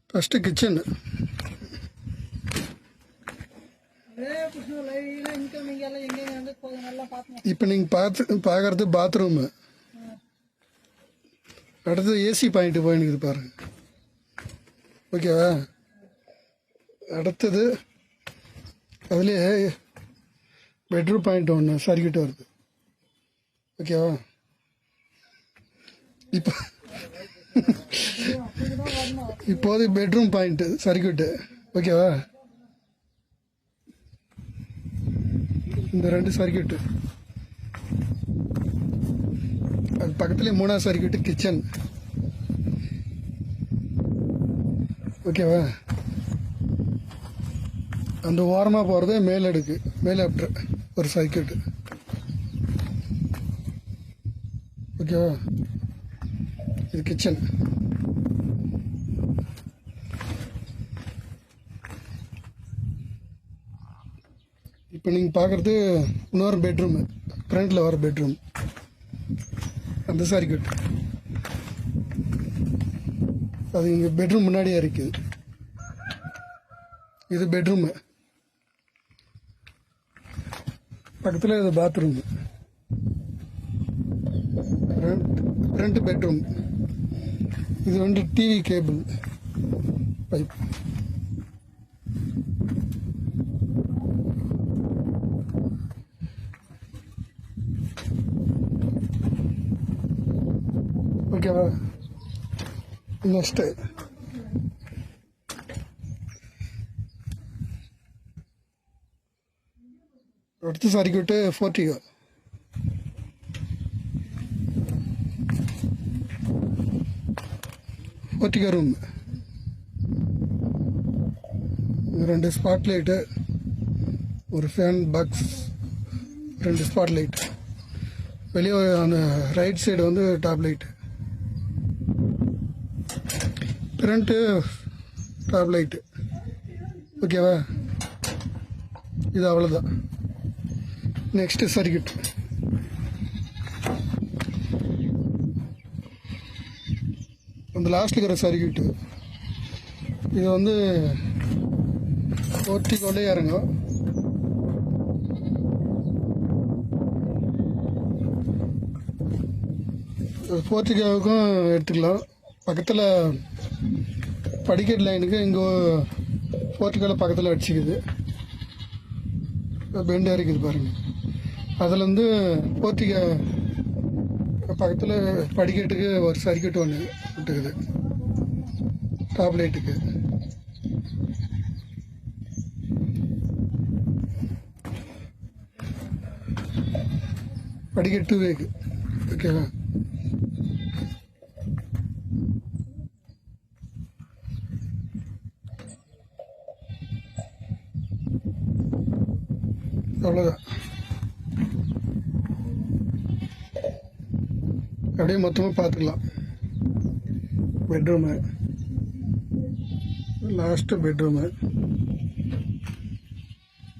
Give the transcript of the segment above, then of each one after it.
First kitchen. இப்போ நீங்கள் பார்க்குறது பாத்ரூமு. அடுத்தது ஏசி பாயிண்ட்டு போயினுக்குது பாருங்க. ஓகேவா? அடுத்தது அதுலேயே பெட்ரூம் பாயிண்ட் ஒன்று சர்க்கியூட் வருது. ஓகேவா? இப்போது பெட்ரூம் பாயிண்ட்டு சர்க்கியூட்டு. ஓகேவா? இந்த 2 சர்க்கியூட்டு, அது பக்கத்துலேயே 3ஆவது சர்க்கியூட்டு கிச்சன். ஓகேவா? அந்த ஓரமாக போகிறது மேலடுக்கு, மேலே ஒரு சர்க்கியூட்டு. ஓகேவா? இது கிச்சன். இப்போ நீங்கள் பார்க்குறது இன்னொரு பெட்ரூமு, ஃப்ரண்டில் வர பெட்ரூம். அந்த சர்க்கியூட் அது இங்கே பெட்ரூம் முன்னாடியே இருக்குது. இது பெட்ரூமு, பக்கத்தில் இது பாத்ரூமு. Front bedroom. இது வந்து டிவி கேபிள் பைப். ஓகேவா? நெக்ஸ்ட்டு அடுத்த circuit portico. Portico room. 2 spot light, ஒரு ஃபேன் பாக்ஸ், 2 ஸ்பாட் லைட். வெளியே அந்த ரைட் சைடு வந்து top light, front top light. ஓகேவா? இது அவ்வளோதான். Next circuit. அந்த லாஸ்ட்டில் இருக்கிற சர்க்கியூட்டு இது வந்து போர்ட்டிகோலே இறங்கும். போர்ட்டிகோவுக்கும் எடுத்துக்கலாம். பக்கத்தில் படிக்கட் லைனுக்கு இங்கே போர்ட்டிகோவில் பக்கத்தில் அடிச்சிக்குது, பெண்டாக இருக்குது பாருங்கள். அதுலேருந்து போர்ட்டிகோ பக்கத்தில் படிக்கட்டுக்கு ஒரு சர்க்கியூட் ஒன்று விட்டுக்குது டாப் லைட்டுக்கு. படிக்கட்டு 2 வேக்கு. ஓகேவா? அவ்வளோதான். அப்படியே மொத்தமாக பார்த்துக்கலாம். பெட்ரூமு, லாஸ்ட்டு பெட்ரூமு,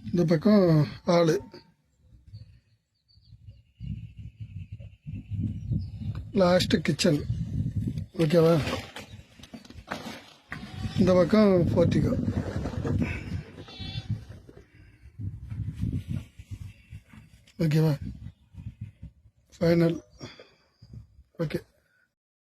இந்த பக்கம் ஹாலு, லாஸ்ட்டு கிச்சன். ஓகேவா? இந்த பக்கம் போர்ட்டிகோ. ஓகேவா? ஃபைனல். ஓகே.